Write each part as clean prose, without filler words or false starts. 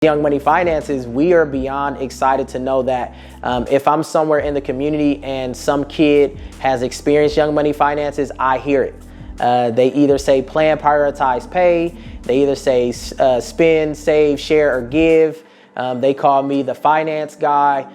Young Money Finances, we are beyond excited to know that if I'm somewhere in the community and some kid has experienced Young Money Finances, I hear it. They either say plan, prioritize, pay. They either say spend, save, share, or give. They call me the finance guy.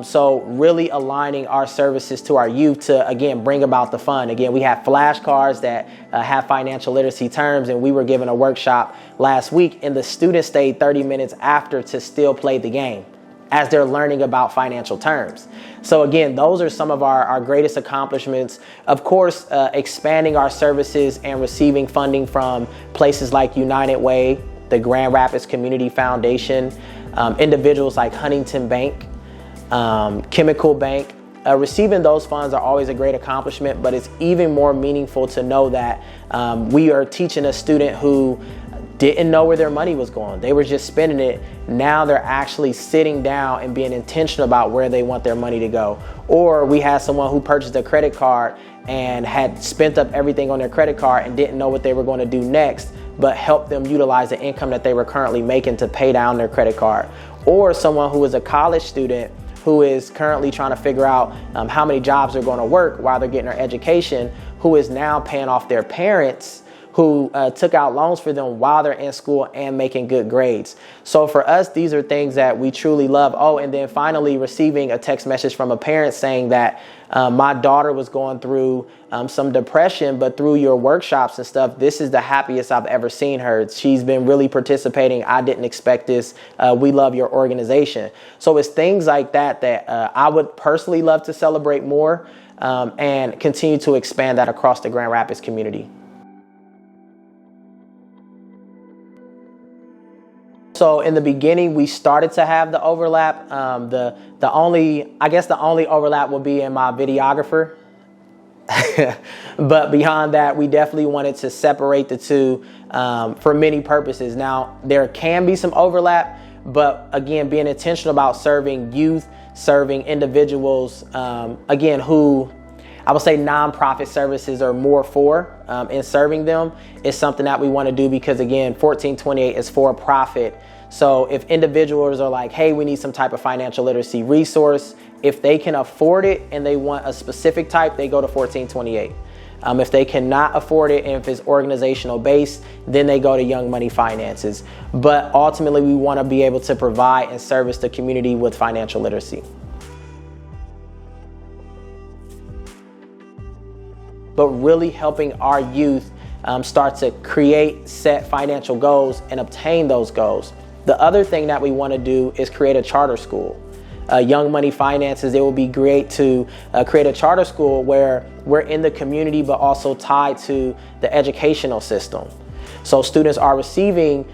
So really aligning our services to our youth to, again, bring about the fun. Again, we have flashcards that have financial literacy terms, and we were given a workshop last week, and the students stayed 30 minutes after to still play the game as they're learning about financial terms. So again, those are some of our greatest accomplishments. Of course, expanding our services and receiving funding from places like United Way, the Grand Rapids Community Foundation, individuals like Huntington Bank, Chemical Bank. Receiving those funds are always a great accomplishment, but it's even more meaningful to know that we are teaching a student who didn't know where their money was going. They were just spending it. Now they're actually sitting down and being intentional about where they want their money to go. Or we had someone who purchased a credit card and had spent up everything on their credit card and didn't know what they were going to do next, but helped them utilize the income that they were currently making to pay down their credit card. Or someone who is a college student who is currently trying to figure out how many jobs they're going to work while they're getting their education, who is now paying off their parents who took out loans for them while they're in school and making good grades. So for us, these are things that we truly love. Oh, and then finally receiving a text message from a parent saying that my daughter was going through some depression, but through your workshops and stuff, this is the happiest I've ever seen her. She's been really participating. I didn't expect this. We love your organization. So it's things like that that I would personally love to celebrate more and continue to expand that across the Grand Rapids community. So in the beginning, we started to have the overlap. The only overlap would be in my videographer. But beyond that, we definitely wanted to separate the two for many purposes. Now, there can be some overlap, but again, being intentional about serving youth, serving individuals, again, who I would say nonprofit services are more for in serving them is something that we want to do because, again, 1428 is for profit. So if individuals are like, hey, we need some type of financial literacy resource, if they can afford it and they want a specific type, they go to 1428. If they cannot afford it and if it's organizational based, then they go to Young Money Finances. But ultimately, we want to be able to provide and service the community with financial literacy. But really helping our youth start to create, set financial goals and obtain those goals. The other thing that we want to do is create a charter school. Young Money Finances, it will be great to create a charter school where we're in the community but also tied to the educational system. So students are receiving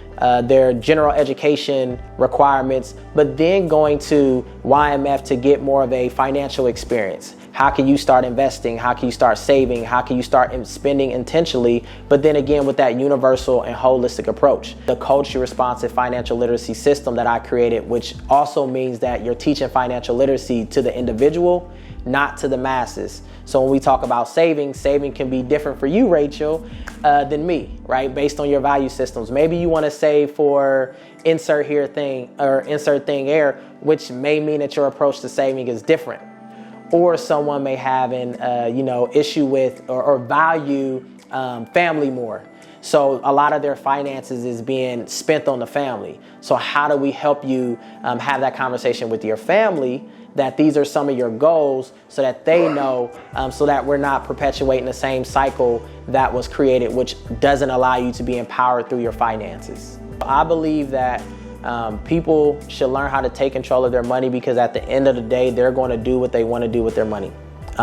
their general education requirements, but then going to YMF to get more of a financial experience. How can you start investing? How can you start saving? How can you start spending intentionally? But then again, with that universal and holistic approach. The culture responsive financial literacy system that I created, which also means that you're teaching financial literacy to the individual, not to the masses. So when we talk about saving can be different for you, Rachel, than me, right? Based on your value systems. Maybe you want to save for insert here thing or insert thing there, which may mean that your approach to saving is different. Or someone may have an issue with or value family more. So a lot of their finances is being spent on the family. So how do we help you have that conversation with your family that these are some of your goals so that they know, so that we're not perpetuating the same cycle that was created, which doesn't allow you to be empowered through your finances. I believe that people should learn how to take control of their money because at the end of the day, they're going to do what they want to do with their money.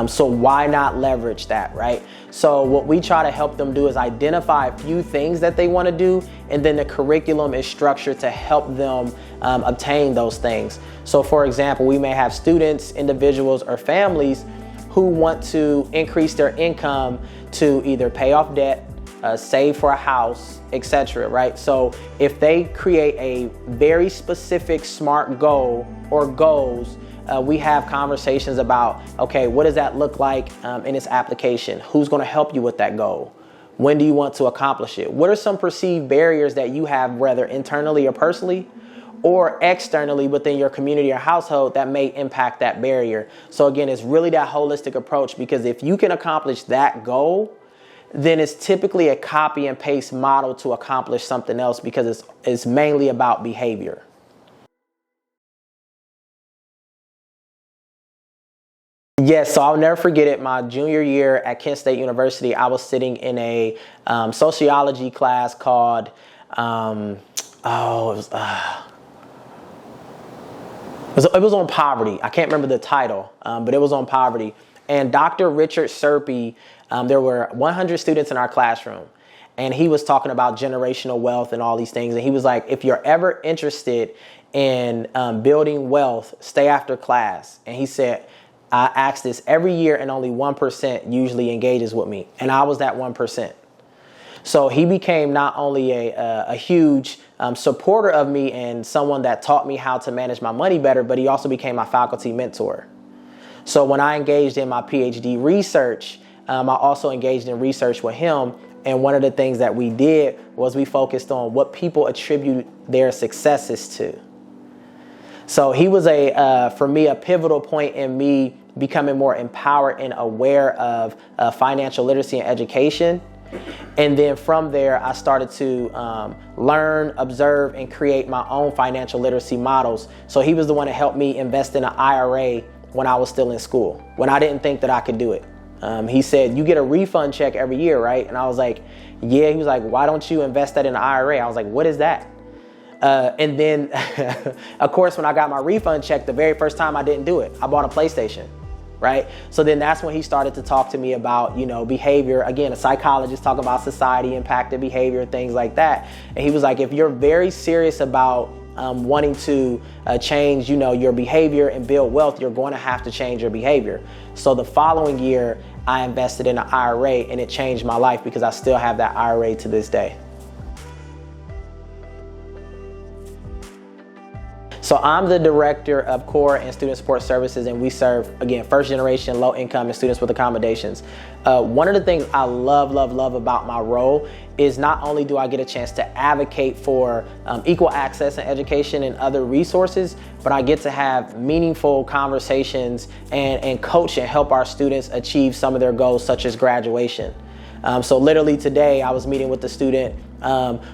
So why not leverage that, right? So what we try to help them do is identify a few things that they want to do, and then the curriculum is structured to help them obtain those things. So for example, we may have students, individuals, or families who want to increase their income to either pay off debt, save for a house, etc., right? So if they create a very specific SMART goal or goals, we have conversations about, okay, what does that look like in its application? Who's going to help you with that goal? When do you want to accomplish it? What are some perceived barriers that you have, whether internally or personally? or externally within your community or household that may impact that barrier. So again, it's really that holistic approach, because if you can accomplish that goal, then it's typically a copy and paste model to accomplish something else, because it's mainly about behavior. Yes, so I'll never forget it. My junior year at Kent State University, I was sitting in a sociology class called, it was on poverty. I can't remember the title, but it was on poverty. And Dr. Richard Serpy, there were 100 students in our classroom, and he was talking about generational wealth and all these things. And he was like, if you're ever interested in building wealth, stay after class. And he said, I ask this every year and only 1% usually engages with me. And I was that 1%. So he became not only a huge supporter of me and someone that taught me how to manage my money better, but he also became my faculty mentor. So when I engaged in my PhD research, I also engaged in research with him. And one of the things that we did was we focused on what people attribute their successes to. So he was for me, a pivotal point in me becoming more empowered and aware of financial literacy and education. And then from there, I started to learn, observe, and create my own financial literacy models. So he was the one that helped me invest in an IRA when I was still in school, when I didn't think that I could do it. He said, you get a refund check every year, right? And I was like, yeah. He was like, why don't you invest that in an IRA? I was like, what is that? And then, of course, when I got my refund check, the very first time I didn't do it. I bought a PlayStation, right? So then that's when he started to talk to me about, behavior. Again, a psychologist talking about society impacted behavior, things like that. And he was like, if you're very serious about wanting to change, your behavior and build wealth, you're going to have to change your behavior. So the following year, I invested in an IRA, and it changed my life because I still have that IRA to this day. So I'm the director of core and student support services, and we serve, again, first generation, low income, and students with accommodations. One of the things I love about my role is not only do I get a chance to advocate for equal access and education and other resources, but I get to have meaningful conversations and coach and help our students achieve some of their goals, such as graduation. So literally today, I was meeting with a student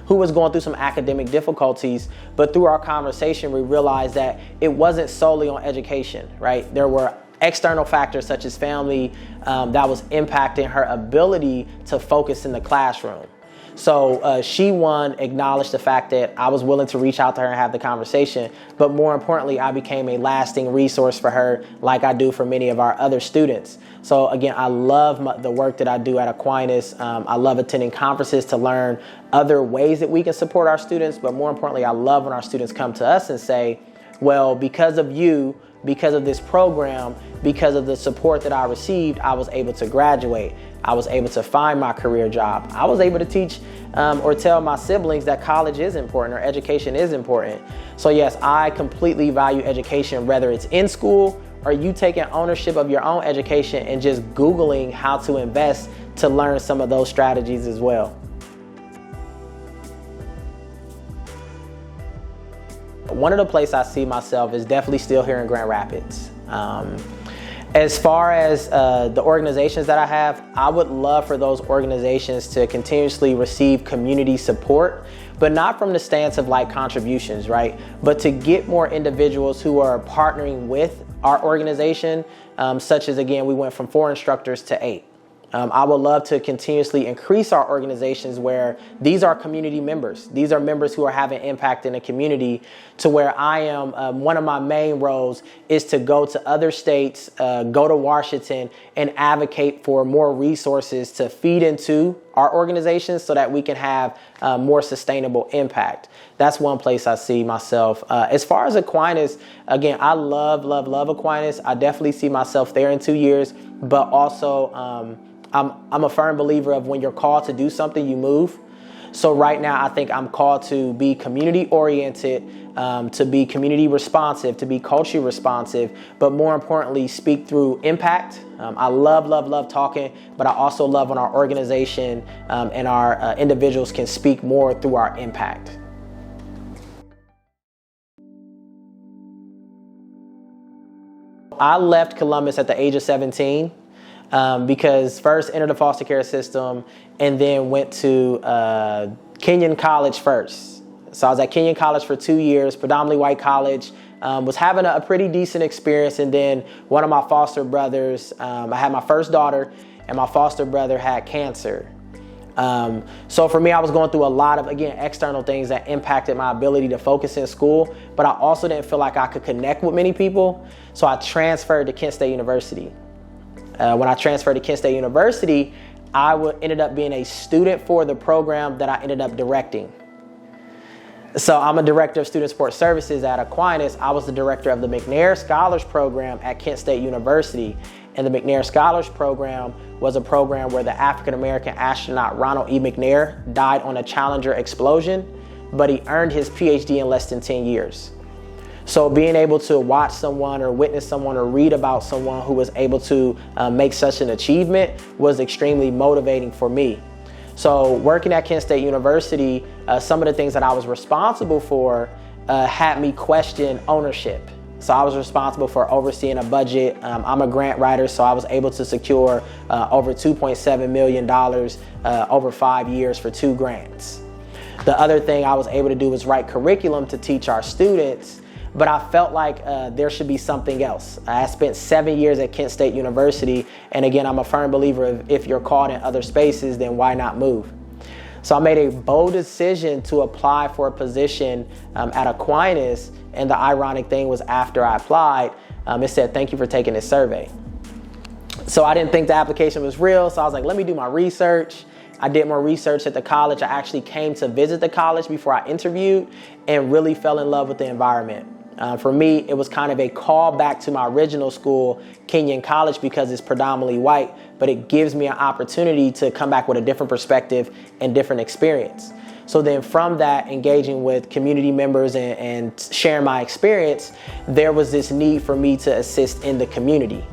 who was going through some academic difficulties, but through our conversation, we realized that it wasn't solely on education, right? There were external factors such as family that was impacting her ability to focus in the classroom. So she acknowledged the fact that I was willing to reach out to her and have the conversation, but more importantly, I became a lasting resource for her, like I do for many of our other students. So again, I love the work that I do at Aquinas. I love attending conferences to learn other ways that we can support our students, but more importantly, I love when our students come to us and say, well, because of you, because of this program, because of the support that I received, I was able to graduate. I was able to find my career job. I was able to teach or tell my siblings that college is important or education is important. So yes, I completely value education, whether it's in school or you taking ownership of your own education and just Googling how to invest to learn some of those strategies as well. One of the places I see myself is definitely still here in Grand Rapids. As far as the organizations that I have, I would love for those organizations to continuously receive community support, but not from the stance of like contributions, right? But to get more individuals who are partnering with our organization, such as, again, we went from 4 instructors to 8. I would love to continuously increase our organizations where these are community members. These are members who are having impact in the community, to where I am, one of my main roles is to go to other states, go to Washington and advocate for more resources to feed into our organizations so that we can have more sustainable impact. That's one place I see myself. As far as Aquinas, again, I love Aquinas. I definitely see myself there in 2 years, but also I'm a firm believer of when you're called to do something, you move. So right now, I think I'm called to be community oriented, to be community responsive, to be culturally responsive, but more importantly, speak through impact. I love talking, but I also love when our organization and our individuals can speak more through our impact. I left Columbus at the age of 17 because first entered the foster care system and then went to Kenyon College first. So I was at Kenyon College for 2 years, predominantly white college. Was having a pretty decent experience, and then one of my foster brothers, I had my first daughter, and my foster brother had cancer. So for me, I was going through a lot of, again, external things that impacted my ability to focus in school, but I also didn't feel like I could connect with many people. So I transferred to Kent State University. When I transferred to Kent State University, I ended up being a student for the program that I ended up directing. So I'm a director of student support services at Aquinas. I was the director of the McNair Scholars Program at Kent State University. And the McNair Scholars Program was a program where the African-American astronaut Ronald E. McNair died on a Challenger explosion, but he earned his PhD in less than 10 years. So being able to watch someone or witness someone or read about someone who was able to make such an achievement was extremely motivating for me. So working at Kent State University, some of the things that I was responsible for had me question ownership. So I was responsible for overseeing a budget. I'm a grant writer, so I was able to secure over $2.7 million over 5 years for 2 grants. The other thing I was able to do was write curriculum to teach our students, but I felt like there should be something else. I spent 7 years at Kent State University, and again, I'm a firm believer of if you're called in other spaces, then why not move? So I made a bold decision to apply for a position at Aquinas, and the ironic thing was after I applied, it said, "Thank you for taking this survey." So I didn't think the application was real, so I was like, let me do my research. I did more research at the college. I actually came to visit the college before I interviewed and really fell in love with the environment. For me, it was kind of a call back to my original school, Kenyon College, because it's predominantly white, but it gives me an opportunity to come back with a different perspective and different experience. So then from that, engaging with community members and sharing my experience, there was this need for me to assist in the community,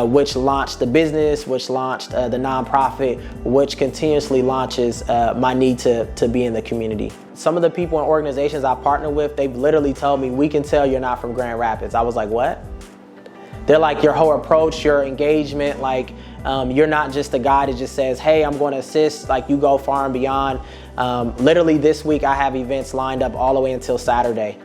which launched the business, which launched the nonprofit, which continuously launches my need to be in the community. Some of the people and organizations I partner with, they've literally told me, "We can tell you're not from Grand Rapids." I was like, what? They're like, your whole approach, your engagement, like you're not just a guy that just says, "Hey, I'm going to assist," like you go far and beyond. Literally this week I have events lined up all the way until Saturday.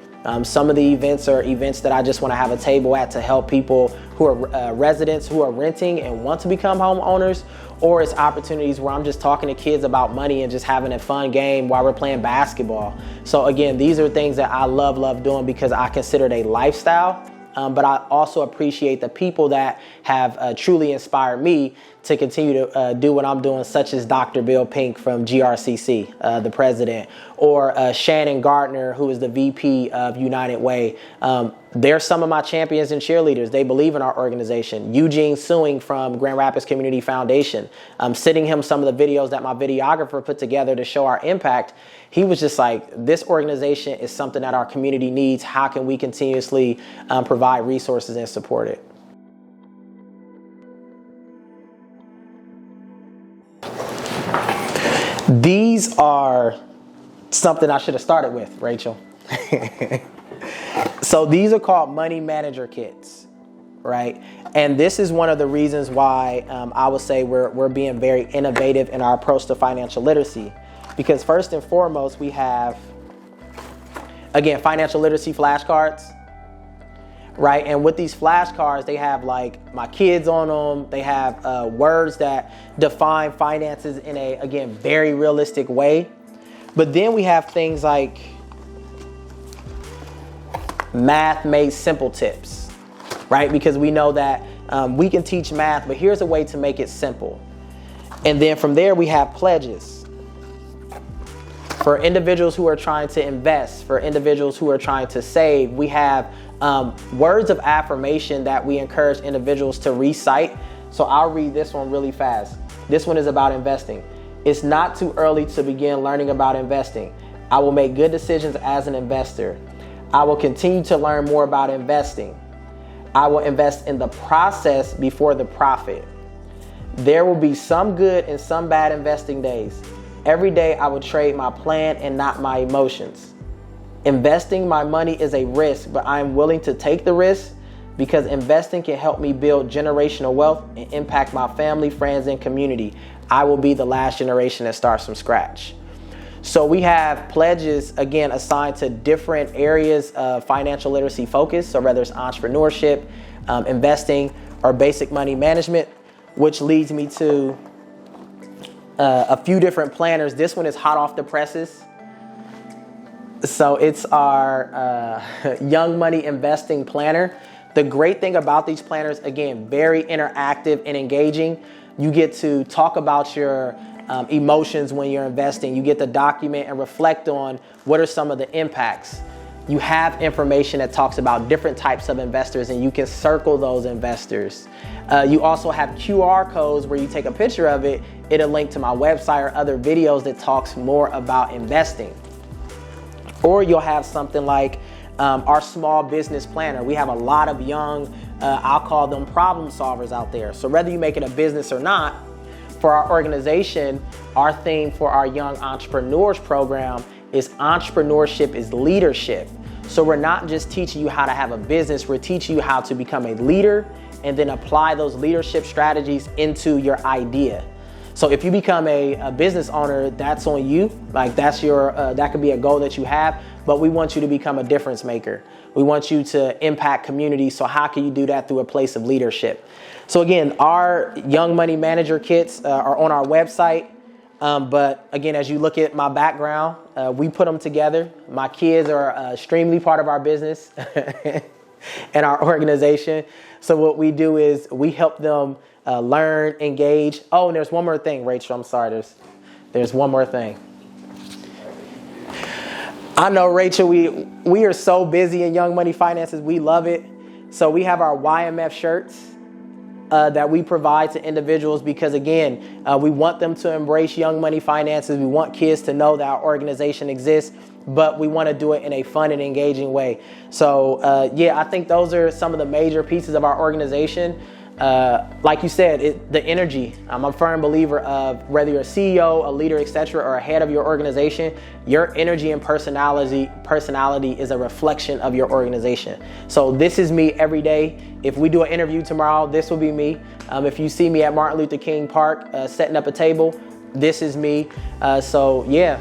Some of the events are events that I just want to have a table at to help people who are residents who are renting and want to become homeowners, or it's opportunities where I'm just talking to kids about money and just having a fun game while we're playing basketball. So again, these are things that I love doing because I consider it a lifestyle. But I also appreciate the people that have truly inspired me to continue to do what I'm doing, such as Dr. Bill Pink from GRCC, the president, or Shannon Gardner, who is the VP of United Way. They're some of my champions and cheerleaders. They believe in our organization. Eugene Sewing from Grand Rapids Community Foundation. Sending him some of the videos that my videographer put together to show our impact. He was just like, this organization is something that our community needs. How can we continuously provide resources and support it? These are something I should have started with, Rachel. So these are called money manager kits, right? And this is one of the reasons why I would say we're being very innovative in our approach to financial literacy. Because first and foremost, we have, again, financial literacy flashcards, right? And with these flashcards, they have like my kids on them. They have words that define finances in a, again, very realistic way. But then we have things like math made simple tips, right? Because we know that we can teach math, but here's a way to make it simple. And then from there, we have pledges. For individuals who are trying to invest, for individuals who are trying to save, we have words of affirmation that we encourage individuals to recite. So I'll read this one really fast. This one is about investing. It's not too early to begin learning about investing. I will make good decisions as an investor. I will continue to learn more about investing. I will invest in the process before the profit. There will be some good and some bad investing days. Every day I will trade my plan and not my emotions. Investing my money is a risk, but I am willing to take the risk because investing can help me build generational wealth and impact my family, friends, and community. I will be the last generation that starts from scratch. So we have pledges, again, assigned to different areas of financial literacy focus. So whether it's entrepreneurship, investing, or basic money management, which leads me to a few different planners. This one is hot off the presses. So it's our Young Money Investing Planner. The great thing about these planners, again, very interactive and engaging. You get to talk about your emotions when you're investing. You get to document and reflect on what are some of the impacts. You have information that talks about different types of investors, and you can circle those investors. You also have QR codes where you take a picture of it. It'll link to my website or other videos that talks more about investing. Or you'll have something like our small business planner. We have a lot of young, I'll call them problem solvers out there. So whether you make it a business or not, for our organization, our theme for our Young Entrepreneurs program is entrepreneurship is leadership. So we're not just teaching you how to have a business, we're teaching you how to become a leader and then apply those leadership strategies into your idea. So if you become a business owner, that's on you. Like that's your, that could be a goal that you have, but we want you to become a difference maker. We want you to impact communities. So how can you do that through a place of leadership? So again, our Young Money Manager kits are on our website. But again, as you look at my background, we put them together. My kids are extremely part of our business and our organization. So what we do is we help them learn, engage. Oh, and there's one more thing, Rachel. I'm sorry. There's one more thing. I know, Rachel, we are so busy in Young Money Finances. We love it. So we have our YMF shirts that we provide to individuals because, again, we want them to embrace Young Money Finances. We want kids to know that our organization exists, but we want to do it in a fun and engaging way. So, yeah, I think those are some of the major pieces of our organization. Like you said, the energy. I'm a firm believer of whether you're a CEO, a leader, etc., or a head of your organization, your energy and personality is a reflection of your organization. So this is me every day. If we do an interview tomorrow, this will be me. If you see me at Martin Luther King Park setting up a table, this is me. So yeah.